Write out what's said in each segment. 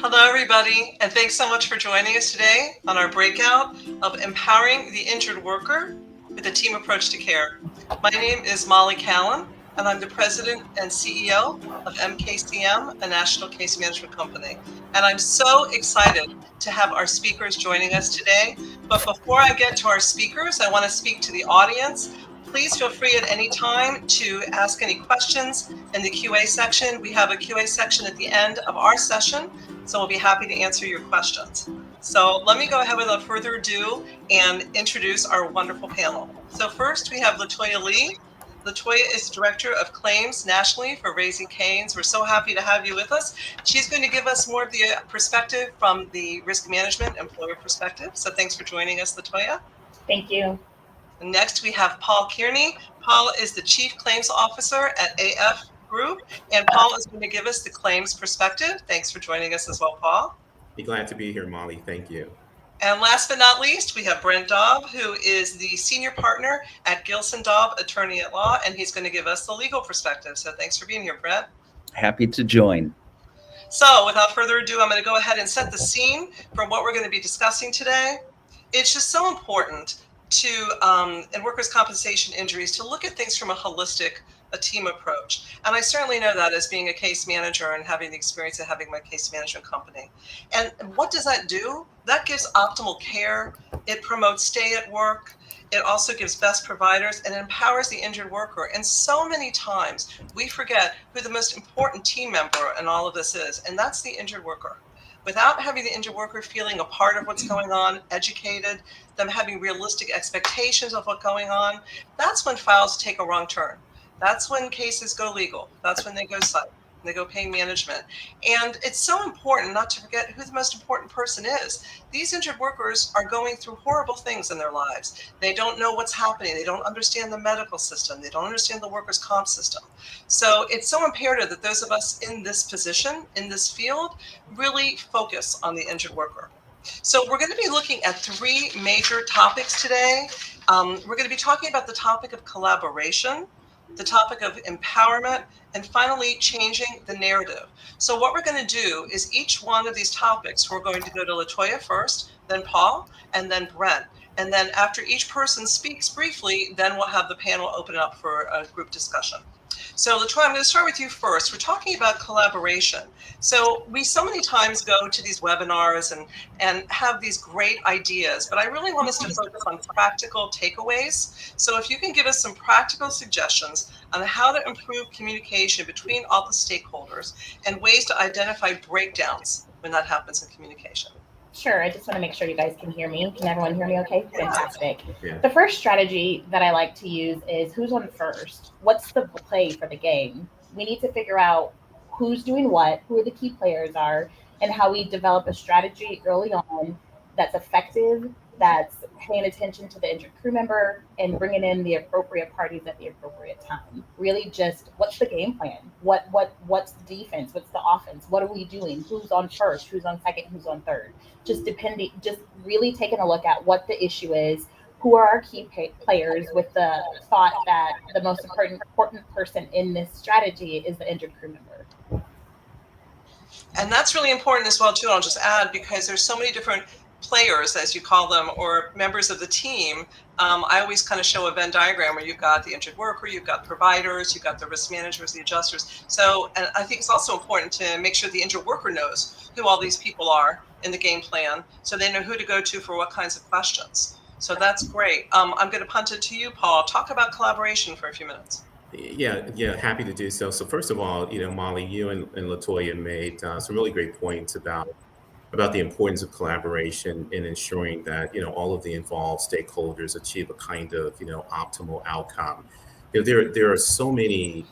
Hello, everybody, and thanks so much for joining us today on our breakout of Empowering the Injured Worker with a Team Approach to Care. My name is Molly Callan, and I'm the President and CEO of MKCM, a national case management company. And I'm so excited to have our speakers joining us today. But before I get to our speakers, I want to speak to the audience. Please feel free at any time to ask any questions in the QA section. We have a QA section at the end of our session, so we'll be happy to answer your questions. So let me go ahead without further ado and introduce our wonderful panel. So first we have Latoya Lee. Latoya is Director of Claims nationally for Raising Cane's. We're so happy to have you with us. She's going to give us more of the perspective from the risk management employer perspective. So thanks for joining us, Latoya. Thank you. Next, we have Paul Kearney. Paul is the Chief Claims Officer at AF Group, and Paul is going to give us the claims perspective. Thanks for joining us as well, Paul. Be glad to be here, Molly. Thank you. And last but not least, we have Brent Daub, who is the Senior Partner at Gilson Daub, Attorney at Law, and he's going to give us the legal perspective. So thanks for being here, Brent. Happy to join. So without further ado, I'm going to go ahead and set the scene for what we're going to be discussing today. It's just so important to, in workers' compensation injuries, to look at things from a team approach. And I certainly know that as being a case manager and having the experience of having my case management company. And what does that do? That gives optimal care. It promotes stay at work. It also gives best providers and empowers the injured worker. And so many times we forget who the most important team member in all of this is, and that's the injured worker. Without having the injured worker feeling a part of what's going on, educated, them having realistic expectations of what's going on, that's when files take a wrong turn. That's when cases go legal. That's when they go site. They go pain management. And it's so important not to forget who the most important person is. These injured workers are going through horrible things in their lives. They don't know what's happening. They don't understand the medical system. They don't understand the workers' comp system. So it's so imperative that those of us in this position, in this field, really focus on the injured worker. So we're going to be looking at three major topics today. We're going to be talking about the topic of collaboration, the topic of empowerment, and finally, changing the narrative. So what we're going to do is each one of these topics, we're going to go to Latoya first, then Paul, and then Brent. And then after each person speaks briefly, then we'll have the panel open it up for a group discussion. So Latoya, I'm going to start with you first. We're talking about collaboration. So we so many times go to these webinars and have these great ideas, but I really want us to focus on practical takeaways. So if you can give us some practical suggestions on how to improve communication between all the stakeholders and ways to identify breakdowns when that happens in communication. Sure. I just want to make sure you guys can hear me. Can everyone hear me okay? Yeah. Fantastic. Yeah. The first strategy that I like to use is who's on first? What's the play for the game? We need to figure out who's doing what, who the key players are, and how we develop a strategy early on that's effective, that's paying attention to the injured crew member and bringing in the appropriate parties at the appropriate time. Really just what's the game plan? What's the defense? What's the offense? What are we doing? Who's on first? Who's on second? Who's on third? Just really taking a look at what the issue is, who are our key players, with the thought that the most important person in this strategy is the injured crew member. And that's really important as well, too. I'll just add, because there's so many different players, as you call them, or members of the team. I always kind of show a Venn diagram where you've got the injured worker, you've got providers, you've got the risk managers, the adjusters. So, and I think it's also important to make sure the injured worker knows who all these people are in the game plan, so they know who to go to for what kinds of questions. So that's great. I'm going to punt it to you, Paul. Talk about collaboration for a few minutes. Yeah, happy to do so. So first of all, Molly, you and Latoya made some really great points about the importance of collaboration in ensuring that all of the involved stakeholders achieve a kind of optimal outcome. There are so many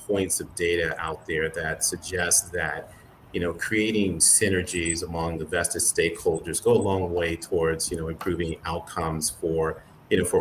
points of data out there that suggest that creating synergies among the vested stakeholders go a long way towards improving outcomes for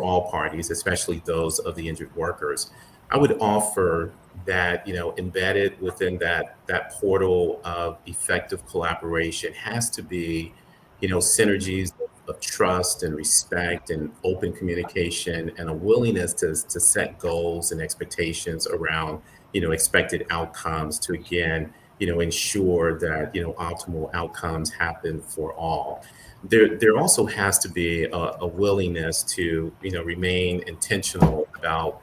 all parties, especially those of the injured workers. I would offer that embedded within that portal of effective collaboration has to be synergies of trust and respect and open communication and a willingness to set goals and expectations around expected outcomes to again ensure that, optimal outcomes happen for all. There also has to be a willingness to, remain intentional about,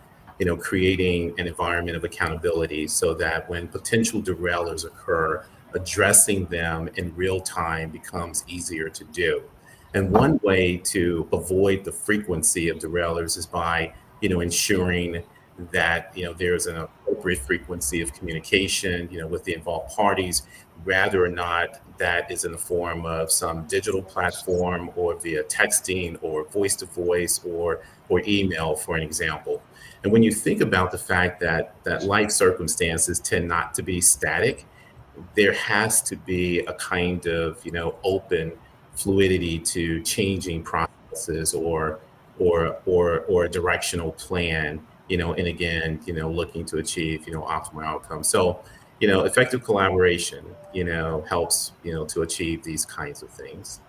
creating an environment of accountability so that when potential derailers occur, addressing them in real time becomes easier to do. And one way to avoid the frequency of derailers is by, ensuring that, there's an appropriate frequency of communication, with the involved parties, whether or not that is in the form of some digital platform or via texting or voice to voice or email, for an example. And when you think about the fact that life circumstances tend not to be static, there has to be a kind of, open fluidity to changing processes or a directional plan, and again, looking to achieve, optimal outcomes. So, effective collaboration, helps, to achieve these kinds of things.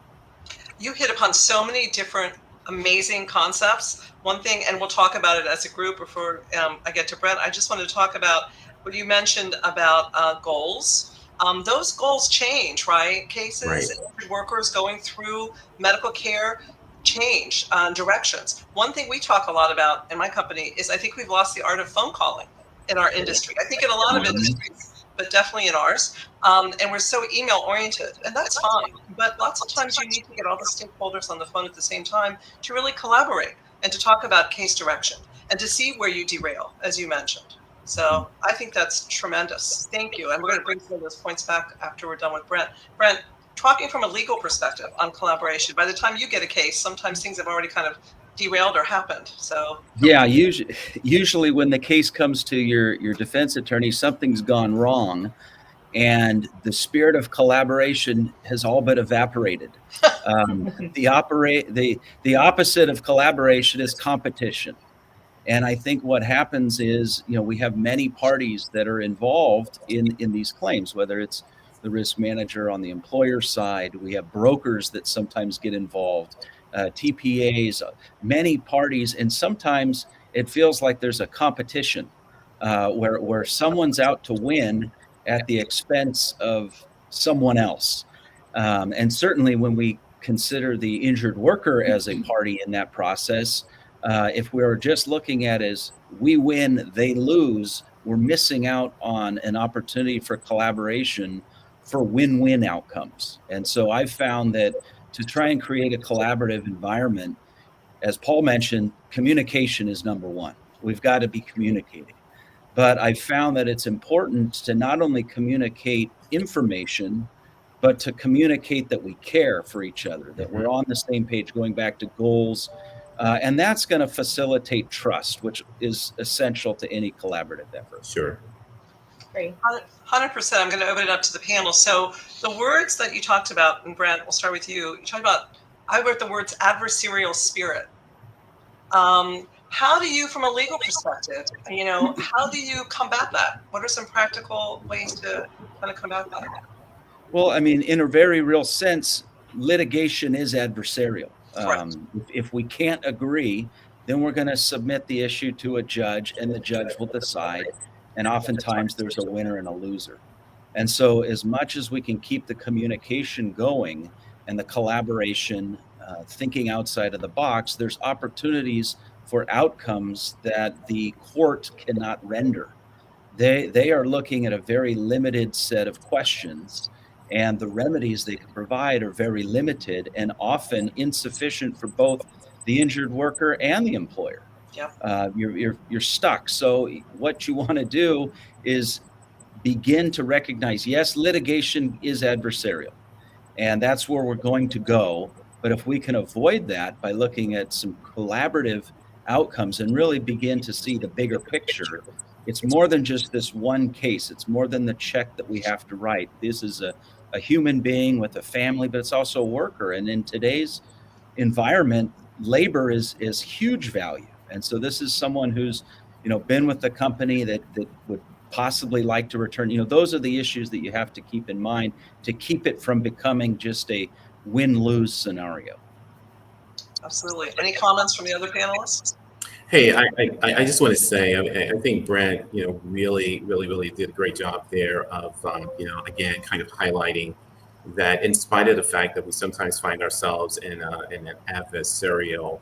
You hit upon so many different amazing concepts. One thing, and we'll talk about it as a group before I get to Brent, I just wanted to talk about what you mentioned about goals. Those goals change, right? Cases, Right. workers going through medical care change directions. One thing we talk a lot about in my company is I think we've lost the art of phone calling in our industry. I think in a lot of Mhm. industries, but definitely in ours. And we're so email oriented, and that's fine. But lots of times you need to get all the stakeholders on the phone at the same time to really collaborate and to talk about case direction and to see where you derail, as you mentioned. So I think that's tremendous. Thank you. And we're going to bring some of those points back after we're done with Brent. Brent, talking from a legal perspective on collaboration, by the time you get a case, sometimes things have already kind of derailed or happened. So Yeah, usually when the case comes to your defense attorney, something's gone wrong, and the spirit of collaboration has all but evaporated. The opposite of collaboration is competition. And I think what happens is, we have many parties that are involved in these claims, whether it's the risk manager on the employer side, we have brokers that sometimes get involved, TPAs, many parties, and sometimes it feels like there's a competition where someone's out to win at the expense of someone else. And certainly when we consider the injured worker as a party in that process, if we're just looking at as we win, they lose, we're missing out on an opportunity for collaboration for win-win outcomes. And so I've found that to try and create a collaborative environment, as Paul mentioned, communication is number one. We've got to be communicating. But I've found that it's important to not only communicate information, but to communicate that we care for each other, that we're on the same page, going back to goals. And that's going to facilitate trust, which is essential to any collaborative effort. Sure. Great. 100%. I'm going to open it up to the panel. So the words that you talked about, and Brent, we'll start with you. You talked about, I wrote the words adversarial spirit. How do you, from a legal perspective, how do you combat that? What are some practical ways to kind of combat that? Well, I mean, in a very real sense, litigation is adversarial. If we can't agree, then we're going to submit the issue to a judge, and the judge will decide. And oftentimes there's a winner and a loser. And so as much as we can keep the communication going and the collaboration, thinking outside of the box, there's opportunities for outcomes that the court cannot render. They are looking at a very limited set of questions, and the remedies they can provide are very limited and often insufficient for both the injured worker and the employer. Yeah. You're stuck. So what you want to do is begin to recognize, yes, litigation is adversarial, and that's where we're going to go. But if we can avoid that by looking at some collaborative outcomes and really begin to see the bigger picture, it's more than just this one case. It's more than the check that we have to write. This is a human being with a family, but it's also a worker. And in today's environment, labor is huge value. And so this is someone who's, been with the company that would possibly like to return. Those are the issues that you have to keep in mind to keep it from becoming just a win-lose scenario. Absolutely. Any comments from the other panelists? Hey, I just want to say, I think Brent, really did a great job there of, again, kind of highlighting that in spite of the fact that we sometimes find ourselves in an adversarial,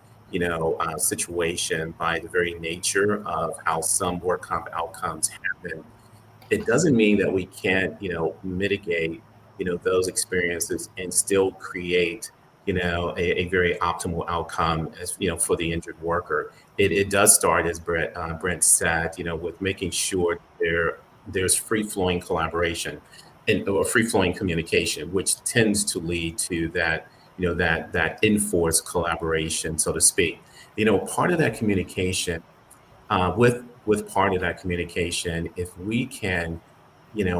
situation by the very nature of how some work comp outcomes happen, it doesn't mean that we can't, mitigate, those experiences and still create, a very optimal outcome as, for the injured worker. It does start, as Brent said, with making sure there's free flowing collaboration and or free flowing communication, which tends to lead to that, that enforced collaboration, so to speak. Part of that communication with part of that communication, if we can,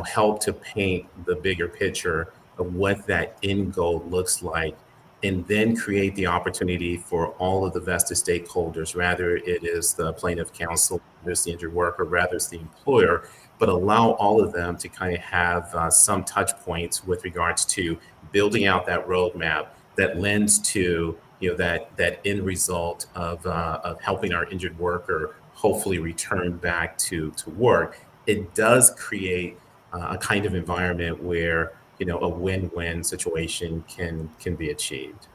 help to paint the bigger picture of what that end goal looks like, and then create the opportunity for all of the vested stakeholders, rather it is the plaintiff counsel, there's the injured worker, rather it's the employer, but allow all of them to kind of have some touch points with regards to building out that roadmap that lends to, that end result of helping our injured worker hopefully return back to work. It does create a kind of environment where, a win-win situation can be achieved.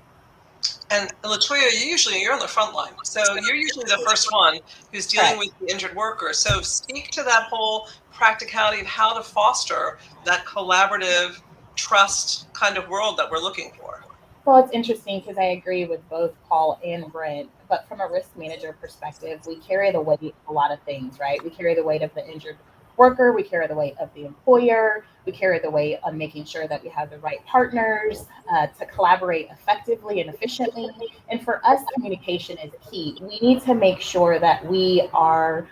And Latoya, you're on the front line, so you're usually the first one who's dealing with the injured worker. So speak to that whole practicality of how to foster that collaborative trust kind of world that we're looking for. Well, it's interesting because I agree with both Paul and Brent, but from a risk manager perspective, we carry the weight of a lot of things, right? We carry the weight of the injured worker, we carry the weight of the employer, we carry the weight of making sure that we have the right partners to collaborate effectively and efficiently. And for us, communication is key. We need to make sure that we are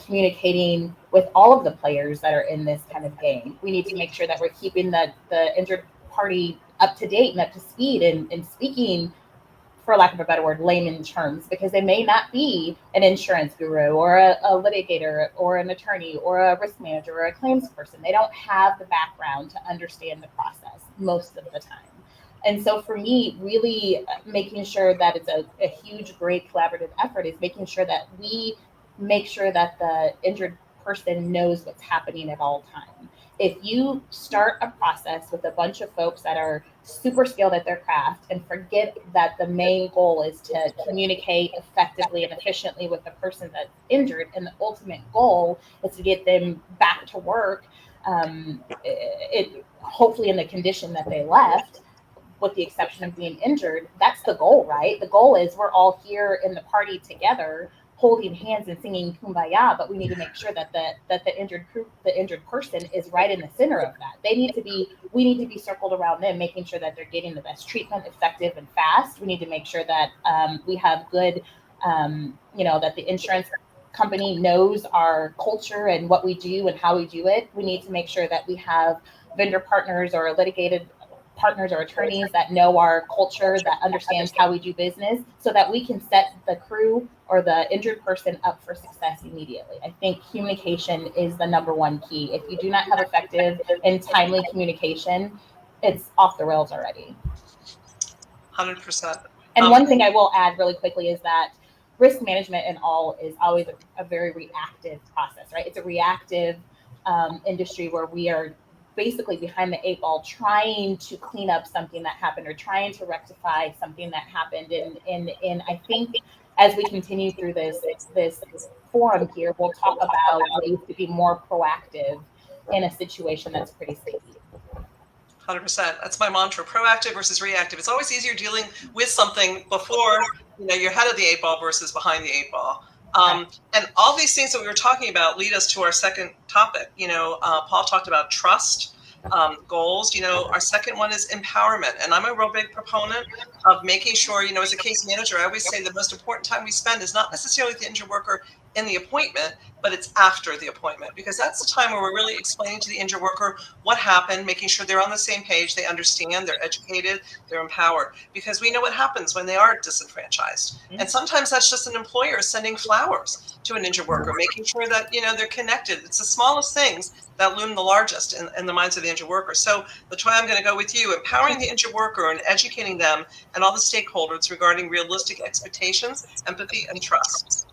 communicating with all of the players that are in this kind of game. We need to make sure that we're keeping the injured party up to date and up to speed and speaking, for lack of a better word, layman terms, because they may not be an insurance guru or a litigator or an attorney or a risk manager or a claims person. They don't have the background to understand the process most of the time. And so for me, really making sure that it's a huge, great collaborative effort is making sure that we make sure that the injured person knows what's happening at all times. If you start a process with a bunch of folks that are super skilled at their craft and forget that the main goal is to communicate effectively and efficiently with the person that's injured, and the ultimate goal is to get them back to work, it hopefully in the condition that they left, with the exception of being injured, that's the goal, right? The goal is we're all here in the party together, holding hands and singing kumbaya, but we need to make sure that the injured person is right in the center of that. We need to be circled around them, making sure that they're getting the best treatment, effective and fast. We need to make sure that we have good, that the insurance company knows our culture and what we do and how we do it. We need to make sure that we have vendor partners or litigated partners or attorneys that know our culture, that understands how we do business, so that we can set the crew or the injured person up for success immediately. I think communication is the number one key. If you do not have effective and timely communication, it's off the rails already. 100%. And one thing I will add really quickly is that risk management in all is always a very reactive process, right? It's a reactive industry where we are basically behind the eight ball, trying to clean up something that happened or trying to rectify something that happened. And I think as we continue through this forum here, we'll talk about ways to be more proactive in a situation that's pretty sticky. 100%. That's my mantra: proactive versus reactive. It's always easier dealing with something before you're ahead of the eight ball versus behind the eight ball. And all these things that we were talking about lead us to our second topic. Paul talked about trust, goals. Our second one is empowerment. And I'm a real big proponent of making sure, as a case manager, I always say the most important time we spend is not necessarily the injured worker in the appointment, but it's after the appointment, because that's the time where we're really explaining to the injured worker what happened, making sure they're on the same page, they understand, they're educated, they're empowered, because we know what happens when they are disenfranchised. And sometimes that's just an employer sending flowers to an injured worker, making sure that, they're connected. It's the smallest things that loom the largest in the minds of the injured worker. So, Latoya, I'm going to go with you. Empowering the injured worker and educating them and all the stakeholders regarding realistic expectations, empathy, and trust.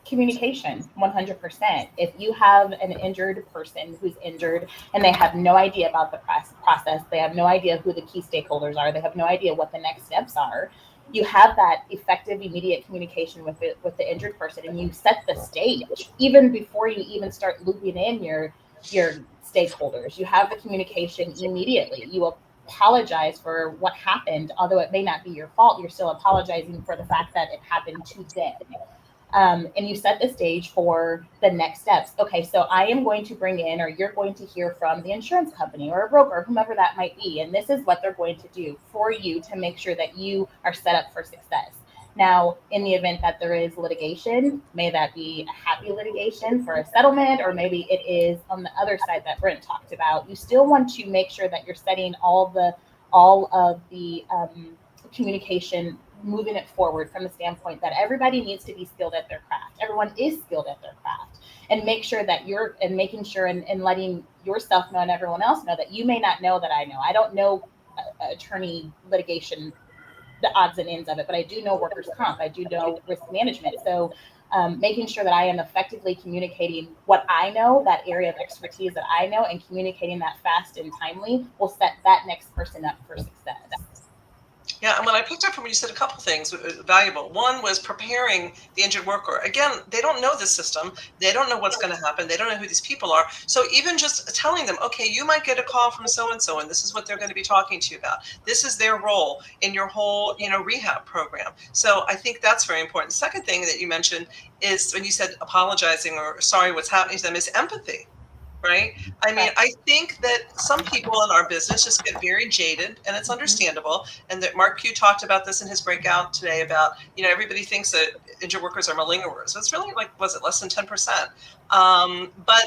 Communication, 100%. If you have an injured person who's injured and they have no idea about the process, they have no idea who the key stakeholders are, they have no idea what the next steps are, you have that effective, immediate communication with the injured person, and you set the stage even before you even start looping in your stakeholders. You have the communication immediately. You apologize for what happened, although it may not be your fault. You're still apologizing for the fact that it happened to them. And you set the stage for the next steps. Okay, so I am going to bring in, or you're going to hear from the insurance company or a broker, whomever that might be. And this is what they're going to do for you to make sure that you are set up for success. Now, in the event that there is litigation, may that be a happy litigation for a settlement, or maybe it is on the other side that Brent talked about. You still want to make sure that you're setting all of the communication, moving it forward from the standpoint that everybody needs to be skilled at their craft. Everyone is skilled at their craft, and make sure that you're, and making sure and letting yourself know and everyone else know that you may not know that I know. I don't know attorney litigation, the odds and ends of it, but I do know workers' comp. I do know risk management. So making sure that I am effectively communicating what I know, that area of expertise that I know, and communicating that fast and timely will set that next person up for success. Yeah, and when I picked up from you, you said a couple things valuable. One was preparing the injured worker. Again, they don't know the system. They don't know what's going to happen. They don't know who these people are. So even just telling them, okay, you might get a call from so-and-so, and this is what they're going to be talking to you about. This is their role in your whole, rehab program. So I think that's very important. The second thing that you mentioned is when you said apologizing or sorry what's happening to them is empathy. Right. I mean, I think that some people in our business just get very jaded, and it's understandable. And that Mark Pugh talked about this in his breakout today about, everybody thinks that injured workers are malingerers. It's really was it less than 10%? But,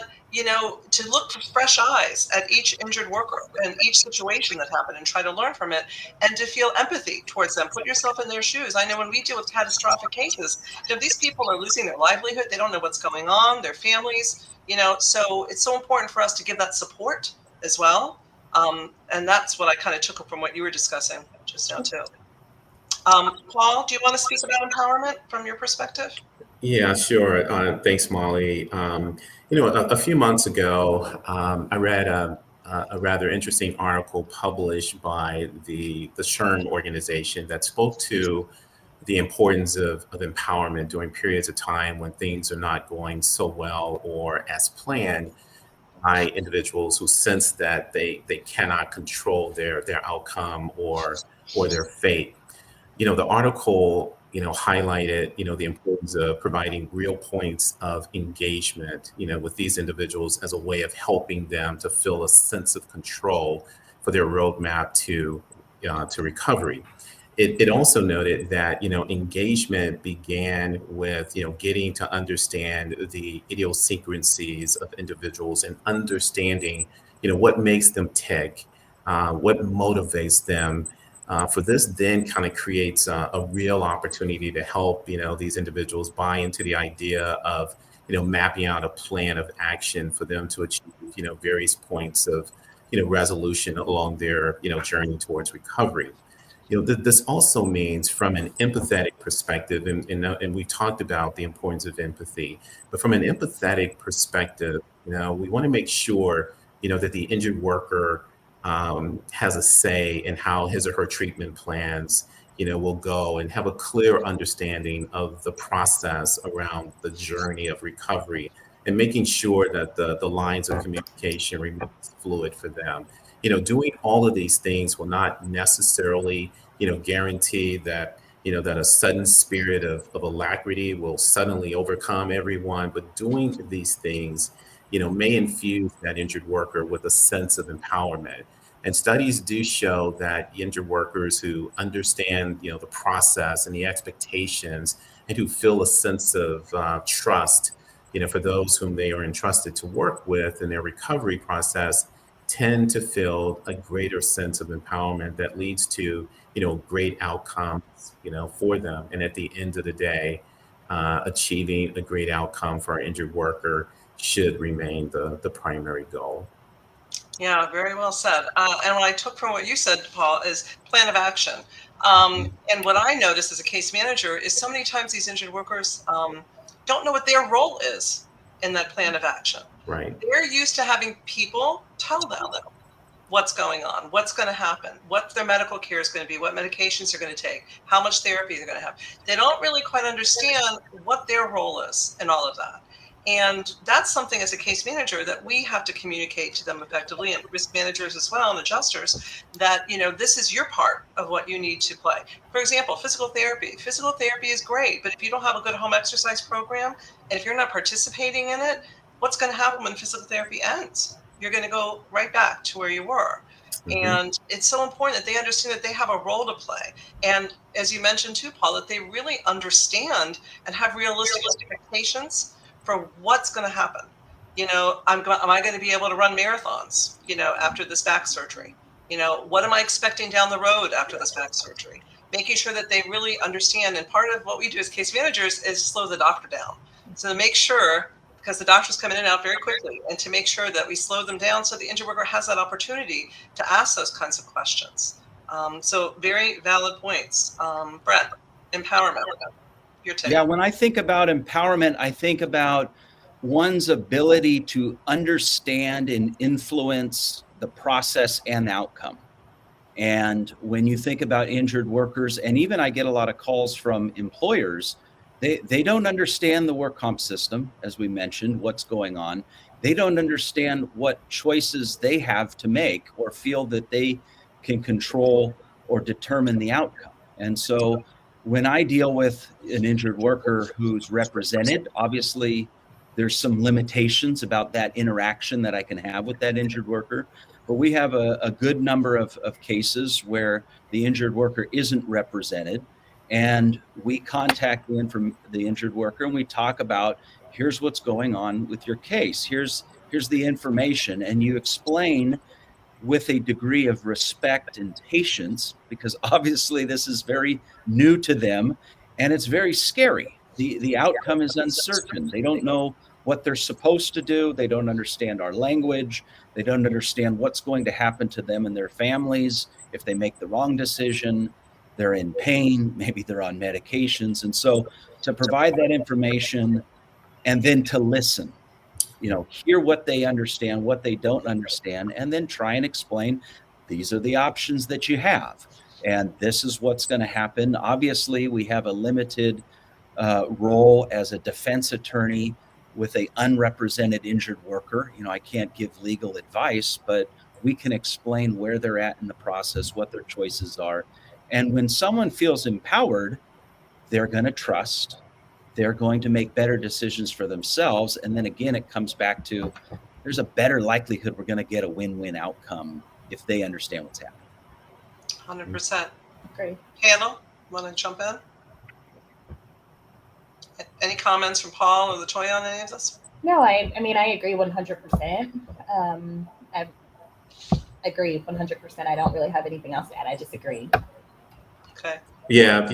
to look for fresh eyes at each injured worker and each situation that happened and try to learn from it, and to feel empathy towards them, put yourself in their shoes. I know when we deal with catastrophic cases, these people are losing their livelihood. They don't know what's going on, their families. So it's so important for us to give that support as well. And that's what I kind of took from what you were discussing just now too. Paul, do you want to speak about empowerment from your perspective? Yeah, sure. Thanks, Molly. A few months ago, I read a rather interesting article published by the SHRM organization that spoke to the importance of empowerment during periods of time when things are not going so well or as planned by individuals who sense that they cannot control their outcome or their fate. The article, highlighted, the importance of providing real points of engagement, with these individuals as a way of helping them to feel a sense of control for their roadmap to recovery. It also noted that, engagement began with, getting to understand the idiosyncrasies of individuals and understanding, what makes them tick, what motivates them. For this then kind of creates a real opportunity to help, these individuals buy into the idea of, mapping out a plan of action for them to achieve, various points of, resolution along their, journey towards recovery. This also means from an empathetic perspective, and we talked about the importance of empathy, but from an empathetic perspective, we want to make sure, that the injured worker has a say in how his or her treatment plans, will go, and have a clear understanding of the process around the journey of recovery, and making sure that the lines of communication remain fluid for them. Doing all of these things will not necessarily, guarantee that, that a sudden spirit of alacrity will suddenly overcome everyone, but doing these things, may infuse that injured worker with a sense of empowerment. And studies do show that injured workers who understand, the process and the expectations, and who feel a sense of trust, for those whom they are entrusted to work with in their recovery process, tend to feel a greater sense of empowerment that leads to, great outcomes, for them. And at the end of the day, achieving a great outcome for our injured worker should remain the primary goal. Yeah, very well said. And what I took from what you said, Paul, is plan of action. And what I noticed as a case manager is so many times these injured workers don't know what their role is in that plan of action. Right. They're used to having people tell them what's going on, what's going to happen, what their medical care is going to be, what medications they're going to take, how much therapy they're going to have. They don't really quite understand what their role is in all of that. And that's something as a case manager that we have to communicate to them effectively, and risk managers as well, and adjusters, that, this is your part of what you need to play. For example, physical therapy. Physical therapy is great, but if you don't have a good home exercise program, and if you're not participating in it, what's going to happen when physical therapy ends? You're going to go right back to where you were. Mm-hmm. And it's so important that they understand that they have a role to play. And as you mentioned too, Paul, that they really understand and have realistic expectations for what's going to happen. Am I going to be able to run marathons, after this back surgery? What am I expecting down the road after this back surgery? Making sure that they really understand. And part of what we do as case managers is slow the doctor down. So to make sure, because the doctors come in and out very quickly, and to make sure that we slow them down so the injured worker has that opportunity to ask those kinds of questions. So very valid points. Brett, empowerment. Your take. Yeah, when I think about empowerment, I think about one's ability to understand and influence the process and outcome. And when you think about injured workers, and even I get a lot of calls from employers, they don't understand the work comp system, as we mentioned, what's going on. They don't understand what choices they have to make or feel that they can control or determine the outcome. And so when I deal with an injured worker who's represented, obviously there's some limitations about that interaction that I can have with that injured worker. But we have a good number of cases where the injured worker isn't represented, and we contact the injured worker and we talk about, here's what's going on with your case. Here's the information, and you explain with a degree of respect and patience, because obviously this is very new to them and it's very scary. The outcome is uncertain. They don't know what they're supposed to do. They don't understand our language. They don't understand what's going to happen to them and their families if they make the wrong decision. They're in pain, maybe they're on medications. And so to provide that information and then to listen, hear what they understand, what they don't understand, and then try and explain, these are the options that you have. And this is what's going to happen. Obviously, we have a limited role as a defense attorney with an unrepresented injured worker. I can't give legal advice, but we can explain where they're at in the process, what their choices are. And when someone feels empowered, they're going to trust. They're going to make better decisions for themselves. And then again, it comes back to, there's a better likelihood we're going to get a win-win outcome if they understand what's happening. 100%. Great. Hannah, want to jump in? Any comments from Paul or LaToya on any of this? No, I agree 100%. I agree 100%. I don't really have anything else to add. I just agree. Okay. Yeah,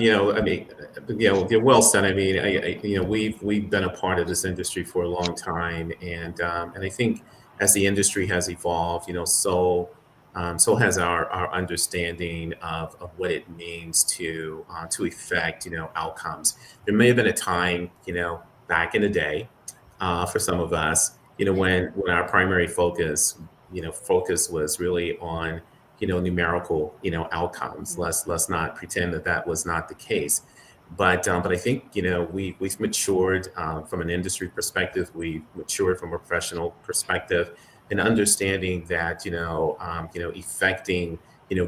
well said. We've been a part of this industry for a long time, and I think as the industry has evolved, so has our understanding of what it means to affect outcomes. There may have been a time back in the day for some of us when our primary focus was really on numerical outcomes. Let's not pretend that was not the case. But I think we've matured from an industry perspective. We've matured from a professional perspective, and understanding that effecting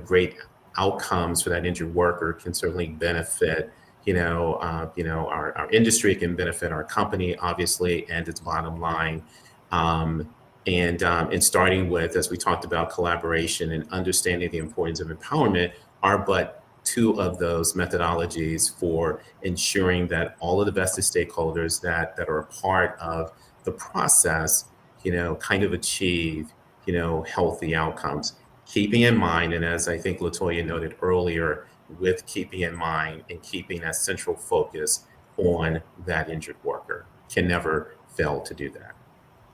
great outcomes for that injured worker can certainly benefit our industry, can benefit our company, obviously, and its bottom line. And starting with, as we talked about, collaboration and understanding the importance of empowerment are but two of those methodologies for ensuring that all of the vested stakeholders that are a part of the process, kind of achieve, healthy outcomes. Keeping in mind, and as I think LaToya noted earlier, with keeping in mind and keeping that central focus on that injured worker, can never fail to do that.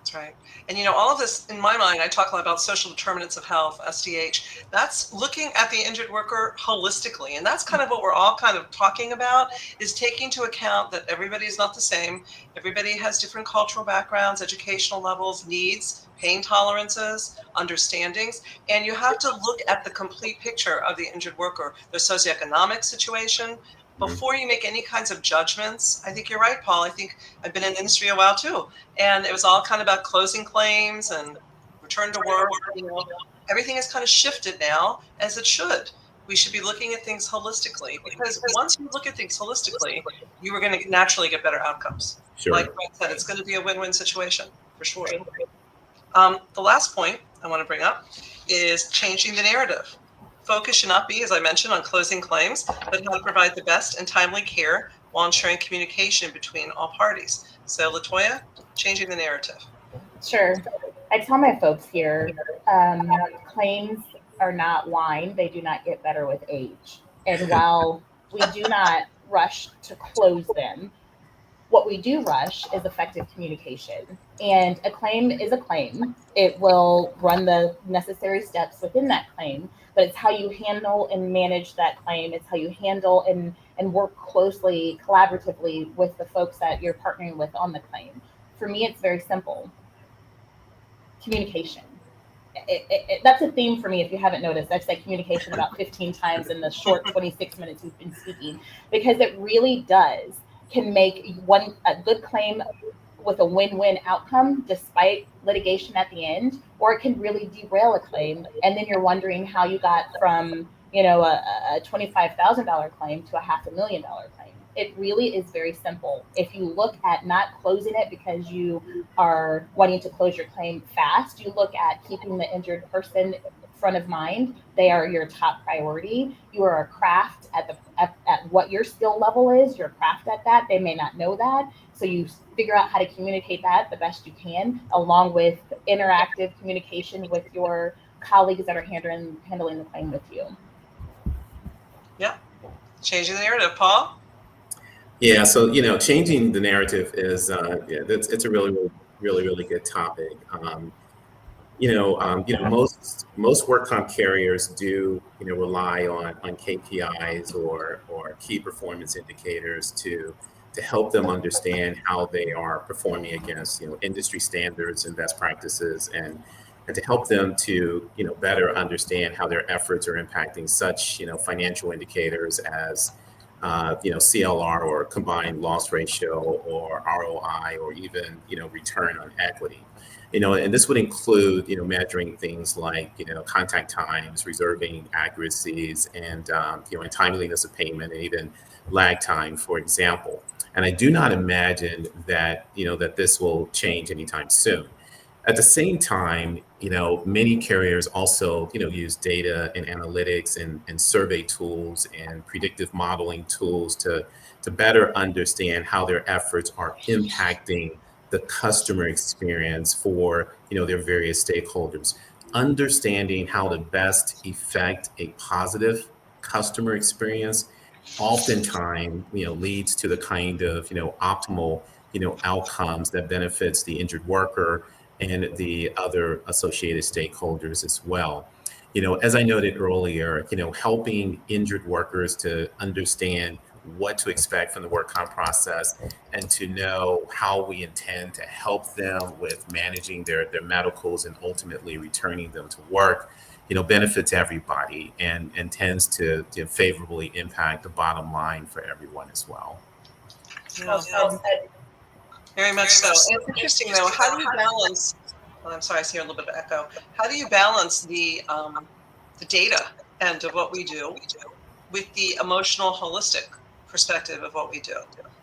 That's right. And all of this, in my mind, I talk a lot about social determinants of health, SDH. That's looking at the injured worker holistically. And that's kind of what we're all kind of talking about, is taking into account that everybody is not the same. Everybody has different cultural backgrounds, educational levels, needs, pain tolerances, understandings. And you have to look at the complete picture of the injured worker, their socioeconomic situation, before you make any kinds of judgments. I think you're right, Paul. I think I've been in the industry a while too. And it was all kind of about closing claims and return to work. Everything has kind of shifted now, as it should. We should be looking at things holistically, because once you look at things holistically, you are going to naturally get better outcomes. Sure. Like I said, it's going to be a win-win situation for sure. The last point I want to bring up is changing the narrative. Focus should not be, as I mentioned, on closing claims, but how to provide the best and timely care while ensuring communication between all parties. So, Latoya, changing the narrative. Sure. I tell my folks here, claims are not wine. They do not get better with age. And while we do not rush to close them, what we do rush is effective communication. And a claim is a claim. It will run the necessary steps within that claim, but it's how you handle and manage that claim. It's how you handle and work closely, collaboratively with the folks that you're partnering with on the claim. For me, it's very simple. Communication. That's a theme for me. If you haven't noticed, I've said communication about 15 times in the short 26 minutes we've been speaking, because it really can make a good claim with a win-win outcome despite litigation at the end, or it can really derail a claim, and then you're wondering how you got from a $25,000 claim to a $500,000 claim. It really is very simple. If you look at not closing it because you are wanting to close your claim fast, you look at keeping the injured person front of mind. They are your top priority. You are a craft at what your skill level is. You're a craft at that. They may not know that. So you figure out how to communicate that the best you can, along with interactive communication with your colleagues that are handling the claim with you. Yeah. Changing the narrative, Paul? Yeah, so changing the narrative is it's a really good topic. Most work comp carriers do rely on KPIs or key performance indicators to help them understand how they are performing against industry standards and best practices, and to help them to better understand how their efforts are impacting such financial indicators as CLR, or combined loss ratio, or ROI, or even return on equity. And this would include measuring things like contact times, reserving accuracies, and and timeliness of payment, and even lag time, for example. And I do not imagine that that this will change anytime soon. At the same time, many carriers also, use data and analytics and survey tools and predictive modeling tools to better understand how their efforts are impacting the customer experience for, their various stakeholders. Understanding how to best effect a positive customer experience oftentimes, leads to the kind of, optimal, outcomes that benefits the injured worker and the other associated stakeholders as well. As I noted earlier, helping injured workers to understand what to expect from the work comp process, and to know how we intend to help them with managing their medicals and ultimately returning them to work, benefits everybody, and tends to favorably impact the bottom line for everyone as well. Yeah. Very much so. And it's interesting, though, how do you balance, I'm sorry, I see a little bit of echo. How do you balance the data end of what we do with the emotional, holistic perspective of what we do?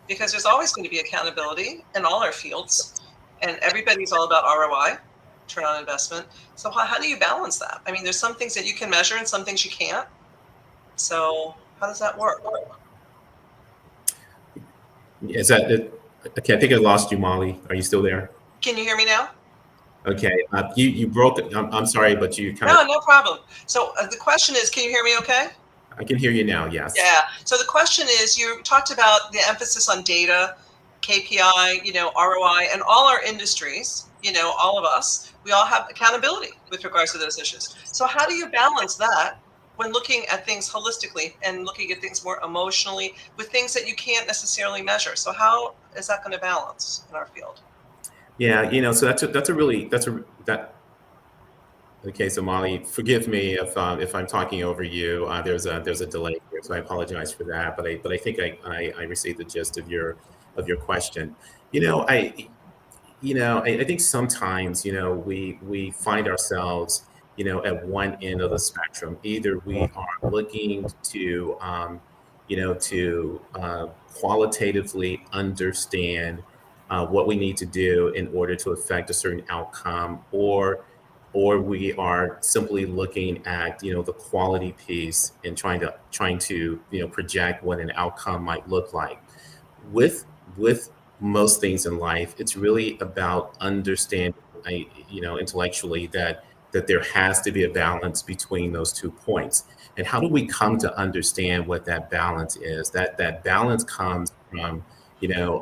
Because there's always going to be accountability in all our fields, and everybody's all about ROI, return on investment. So how do you balance that? I mean, there's some things that you can measure and some things you can't. So how does that work? Is that it? Okay, I think I lost you, Molly. Are you still there? Can you hear me now? Okay, you broke it. I'm sorry, but you kind of. No problem. So the question is, can you hear me okay? I can hear you now, yes. Yeah. So the question is, you talked about the emphasis on data, KPI, ROI, and all our industries all of us, we all have accountability with regards to those issues. So how do you balance that when looking at things holistically and looking at things more emotionally with things that you can't necessarily measure? So how is that going to balance in our field? Yeah, so that's a really that's a that okay. So Molly, forgive me if I'm talking over you. There's a delay here, so I apologize for that. But I think I received the gist of your question. You know, I I think sometimes we find ourselves at one end of the spectrum. Either we are looking to qualitatively understand what we need to do in order to affect a certain outcome, or we are simply looking at the quality piece and trying to project what an outcome might look like. With most things in life, it's really about understanding, intellectually, that there has to be a balance between those 2 points. And how do we come to understand what that balance is? That balance comes from,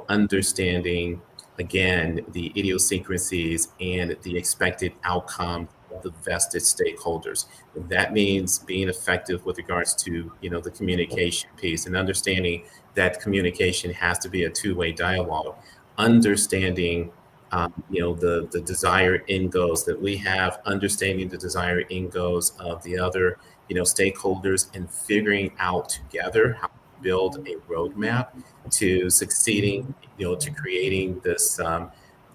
understanding, again, the idiosyncrasies and the expected outcome of the vested stakeholders. That means being effective with regards to, the communication piece, and understanding that communication has to be a two-way dialogue, understanding the desired end goals that we have, understanding the desired end goals of the other stakeholders, and figuring out together how to build a roadmap to succeeding, to creating this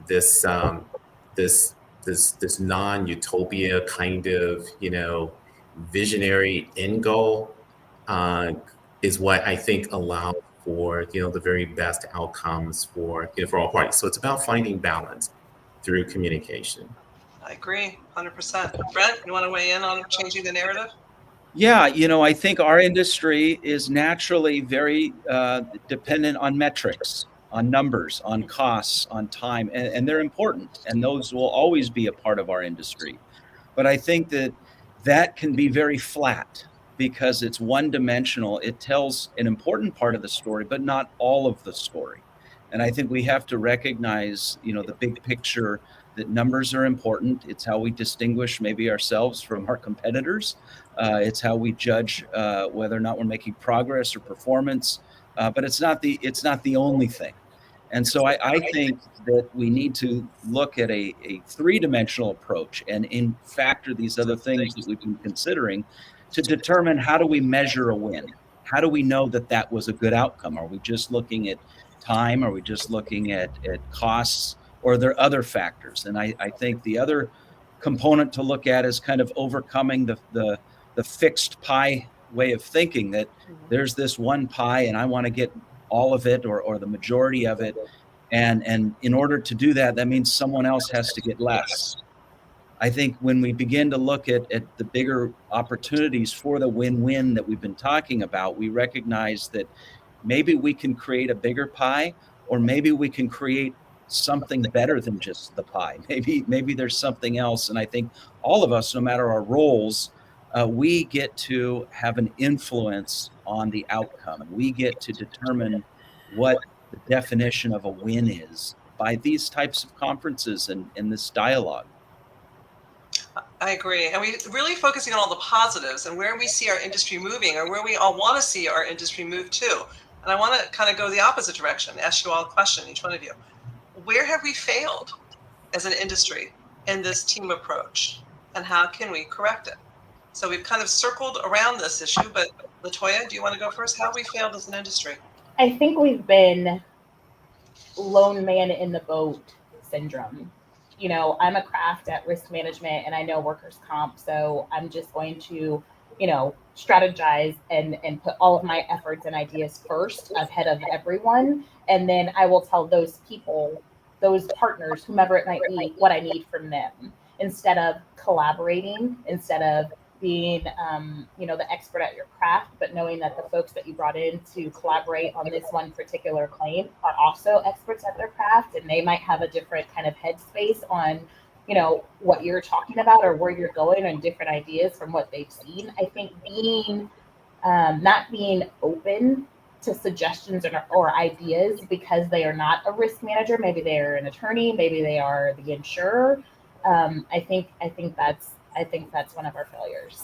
this this non-utopia kind of visionary end goal, uh, is what I think allows for the very best outcomes for all parties. So it's about finding balance through communication. I agree 100%. Brent, you want to weigh in on changing the narrative? Yeah, I think our industry is naturally very dependent on metrics, on numbers, on costs, on time, and they're important, and those will always be a part of our industry. But I think that can be very flat because it's one dimensional. It tells an important part of the story, but not all of the story. And I think we have to recognize, the big picture, that numbers are important. It's how we distinguish maybe ourselves from our competitors. It's how we judge whether or not we're making progress or performance. But it's not the only thing. And so I think that we need to look at a three-dimensional approach and in factor these other things that we've been considering to determine, how do we measure a win? How do we know that that was a good outcome? Are we just looking at time? Are we just looking at costs? Or are there other factors? And I think the other component to look at is kind of overcoming the fixed pie way of thinking, that there's this one pie and I want to get all of it or the majority of it. And in order to do that, that means someone else has to get less. I think when we begin to look at the bigger opportunities for the win-win that we've been talking about, we recognize that maybe we can create a bigger pie, or maybe we can create something better than just the pie. Maybe there's something else. And I think all of us, no matter our roles, we get to have an influence on the outcome. We get to determine what the definition of a win is by these types of conferences and this dialogue. I agree. And we really focusing on all the positives and where we see our industry moving, or where we all want to see our industry move to. And I want to kind of go the opposite direction, ask you all a question, each one of you. Where have we failed as an industry in this team approach, and how can we correct it? So we've kind of circled around this issue, but Latoya, do you want to go first? How have we failed as an industry? I think we've been lone man in the boat syndrome. I'm a craft at risk management and I know workers' comp, so I'm just going to, strategize and put all of my efforts and ideas first ahead of everyone. And then I will tell those people, those partners, whomever it might be, what I need from them, instead of collaborating, instead of being, the expert at your craft, but knowing that the folks that you brought in to collaborate on this one particular claim are also experts at their craft, and they might have a different kind of headspace on, what you're talking about or where you're going, and different ideas from what they've seen. I think being, not being open to suggestions or ideas because they are not a risk manager. Maybe they're an attorney, maybe they are the insurer. I think that's one of our failures.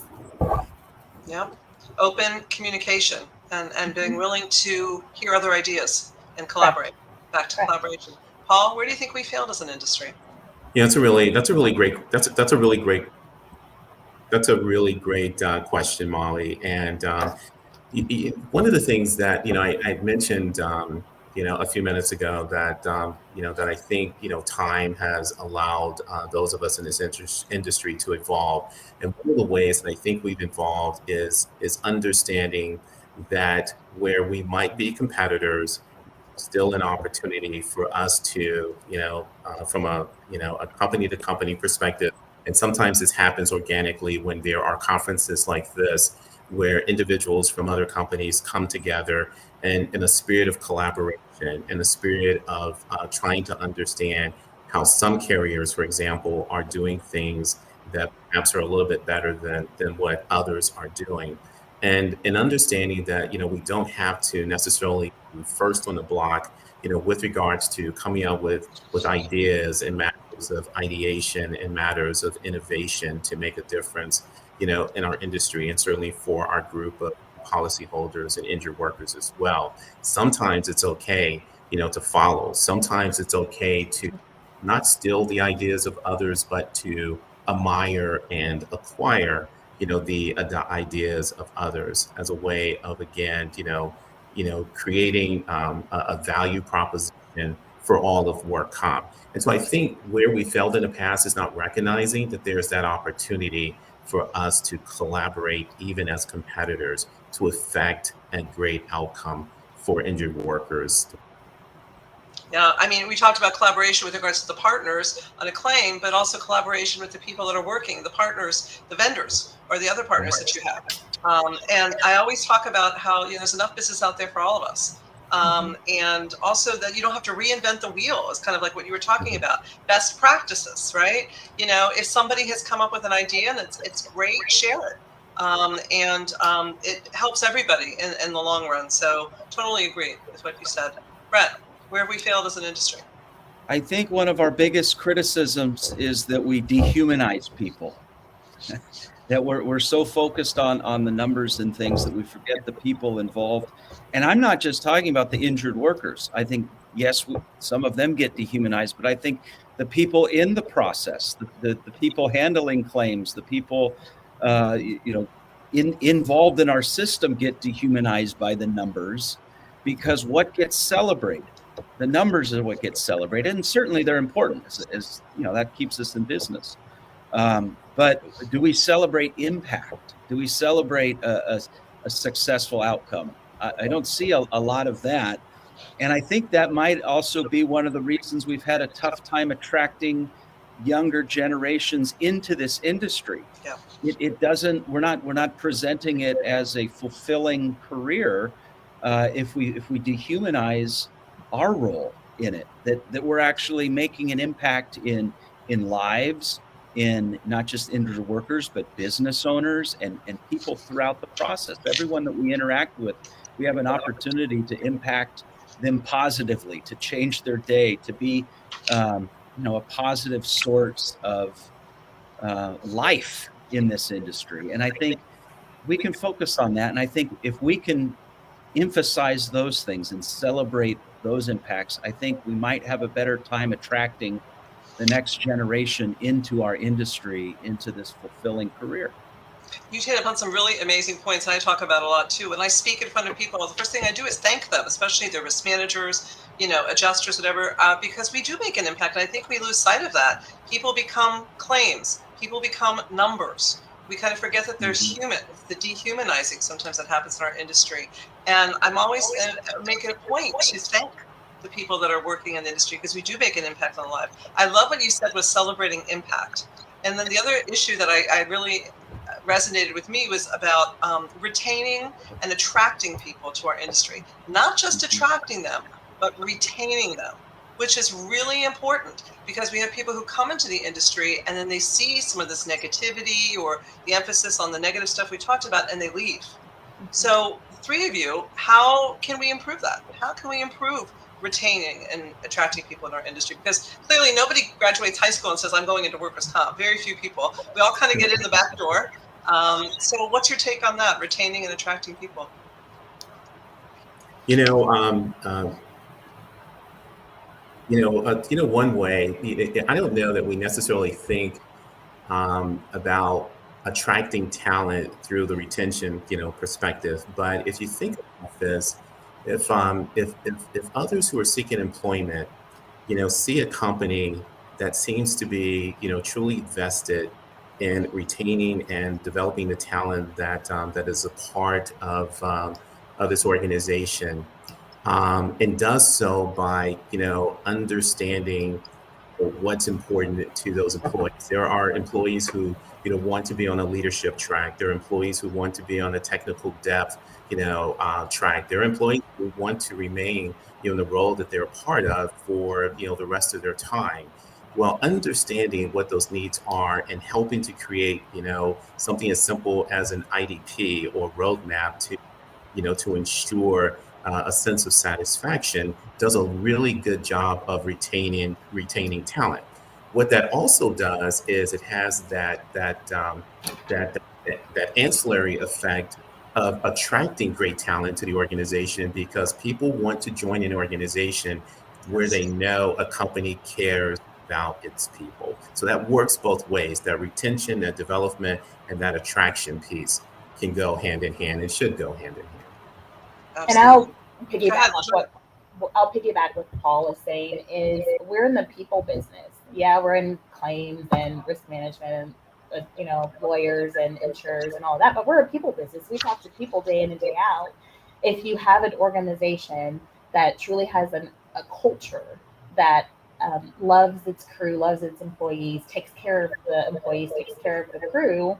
Yeah. Open communication and being willing to hear other ideas and collaborate. Back to collaboration. Paul, where do you think we failed as an industry? Yeah, that's a really great question, Molly. And one of the things that I mentioned a few minutes ago that that I think time has allowed those of us in this industry to evolve. And one of the ways that I think we've evolved is understanding that where we might be competitors, still an opportunity for us to, from a company to company perspective. And sometimes this happens organically when there are conferences like this, where individuals from other companies come together and in a spirit of collaboration, in a spirit of trying to understand how some carriers, for example, are doing things that perhaps are a little bit better than what others are doing. And in understanding that, we don't have to necessarily be first on the block, with regards to coming up with ideas and matters of ideation and matters of innovation to make a difference, in our industry, and certainly for our group of policyholders and injured workers as well. Sometimes it's okay, to follow. Sometimes it's okay to not steal the ideas of others, but to admire and acquire, the ideas of others as a way of, again, creating a value proposition for all of work comp. And so I think where we failed in the past is not recognizing that there's that opportunity for us to collaborate, even as competitors, to affect a great outcome for injured workers. Yeah, I mean, we talked about collaboration with regards to the partners on a claim, but also collaboration with the people that are working, the partners, the vendors, or the other partners that you have. And I always talk about how there's enough business out there for all of us. And also that you don't have to reinvent the wheel. It's kind of like what you were talking about. Best practices, right? If somebody has come up with an idea and it's great, share it. It helps everybody in the long run. So totally agree with what you said. Brett, where have we failed as an industry? I think one of our biggest criticisms is that we dehumanize people. That we're so focused on the numbers and things that we forget the people involved. And I'm not just talking about the injured workers. I think, yes, some of them get dehumanized, but I think the people in the process, the people handling claims, the people involved in our system get dehumanized by the numbers, because what gets celebrated? The numbers are what gets celebrated, and certainly they're important, as that keeps us in business. But do we celebrate impact? Do we celebrate a successful outcome? I don't see a lot of that. And I think that might also be one of the reasons we've had a tough time attracting younger generations into this industry. Yeah. It doesn't, we're not presenting it as a fulfilling career if we dehumanize our role in it, that we're actually making an impact in lives, in not just injured workers, but business owners and people throughout the process. Everyone that we interact with, we have an opportunity to impact them positively, to change their day, to be a positive source of life in this industry. And I think we can focus on that. And I think if we can emphasize those things and celebrate those impacts, I think we might have a better time attracting the next generation into our industry, into this fulfilling career. You hit upon some really amazing points, and I talk about a lot too. When I speak in front of people, the first thing I do is thank them, especially their risk managers, adjusters, whatever, because we do make an impact. And I think we lose sight of that. People become claims. People become numbers. We kind of forget that there's human, the dehumanizing sometimes that happens in our industry. And I'm always making a point to thank the people that are working in the industry, because we do make an impact on life. I love what you said was celebrating impact. And then the other issue that I really resonated with me was about retaining and attracting people to our industry. Not just attracting them, but retaining them, which is really important, because we have people who come into the industry and then they see some of this negativity or the emphasis on the negative stuff we talked about, and they leave. So three of you, how can we improve that? How can we improve retaining and attracting people in our industry? Because clearly nobody graduates high school and says, I'm going into workers' comp. Very few people. We all kind of get in the back door. So what's your take on that, retaining and attracting people? One way, I don't know that we necessarily think about attracting talent through the retention, perspective. But if you think about this, if others who are seeking employment, see a company that seems to be, truly vested in retaining and developing the talent that is a part of this organization, and does so by, understanding what's important to those employees. There are employees who, want to be on a leadership track. There are employees who want to be on a technical depth, track. There are employees who want to remain, in the role that they're a part of for, the rest of their time. Well, understanding what those needs are and helping to create, something as simple as an IDP or roadmap to ensure a sense of satisfaction does a really good job of retaining talent. What that also does is it has that ancillary effect of attracting great talent to the organization, because people want to join an organization where they know a company cares about its people. So that works both ways. That retention, that development, and that attraction piece can go hand in hand and should go hand in hand. And I'll piggyback what Paul is saying is we're in the people business. Yeah, we're in claims and risk management and lawyers and insurers and all that, but we're a people business. We talk to people day in and day out. If you have an organization that truly has a culture that loves its crew, loves its employees, takes care of the employees, takes care of the crew,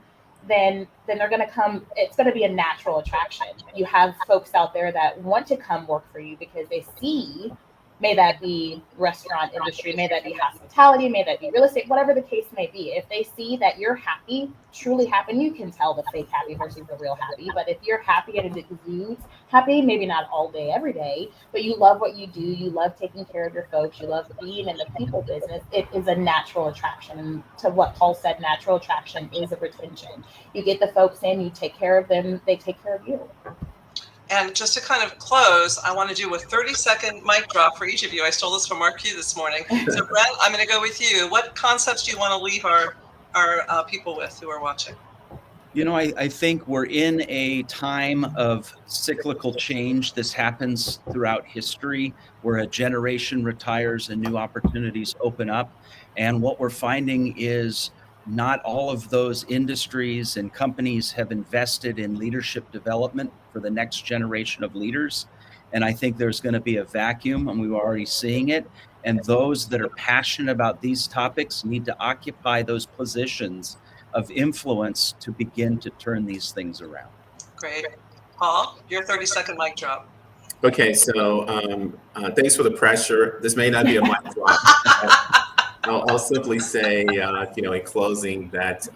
then they're going to come. It's going to be a natural attraction. You have folks out there that want to come work for you because they see, may that be restaurant industry, may that be hospitality, may that be real estate, whatever the case may be. If they see that you're happy, truly happy, you can tell the fake happy versus the real happy. But if you're happy and it exudes happy, maybe not all day, every day, but you love what you do, you love taking care of your folks, you love being in the people business, it is a natural attraction. And to what Paul said, natural attraction is a retention. You get the folks in, you take care of them, they take care of you. And just to kind of close, I want to do a 30-second mic drop for each of you. I stole this from Mark Q this morning. So Brent, I'm going to go with you. What concepts do you want to leave our people with who are watching? I think we're in a time of cyclical change. This happens throughout history where a generation retires and new opportunities open up. And what we're finding is not all of those industries and companies have invested in leadership development for the next generation of leaders. And I think there's going to be a vacuum, and we're already seeing it. And those that are passionate about these topics need to occupy those positions of influence to begin to turn these things around. Great. Paul, your 30-second mic drop. Okay, so thanks for the pressure. This may not be a mic drop. I'll simply say, in closing, that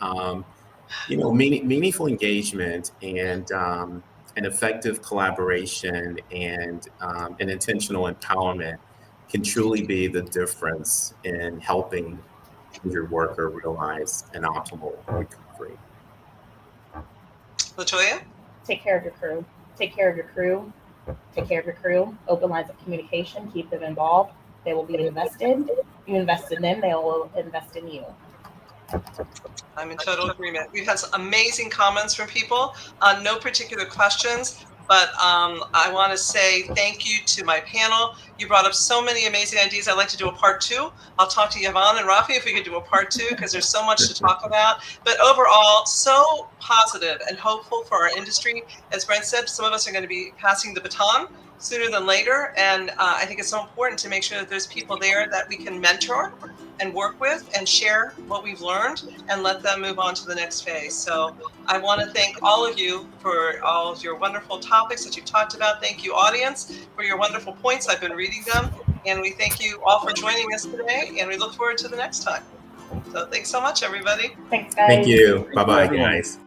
meaningful engagement and effective collaboration and intentional empowerment can truly be the difference in helping your worker realize an optimal recovery. LaToya? Take care of your crew. Take care of your crew. Take care of your crew. Open lines of communication. Keep them involved. They will be invested. You invest in them, they will invest in you. I'm in total agreement. We've had some amazing comments from people. No particular questions, but I want to say thank you to my panel. You brought up so many amazing ideas. I'd like to do a part 2. I'll talk to Yvonne and Rafi if we could do a part 2, because there's so much to talk about. But overall, so positive and hopeful for our industry. As Brent said, some of us are going to be passing the baton sooner than later. And I think it's so important to make sure that there's people there that we can mentor and work with and share what we've learned and let them move on to the next phase. So I want to thank all of you for all of your wonderful topics that you've talked about. Thank you, audience, for your wonderful points. I've been reading them. And we thank you all for joining us today. And we look forward to the next time. So thanks so much, everybody. Thanks, guys. Thank you. Bye-bye, guys.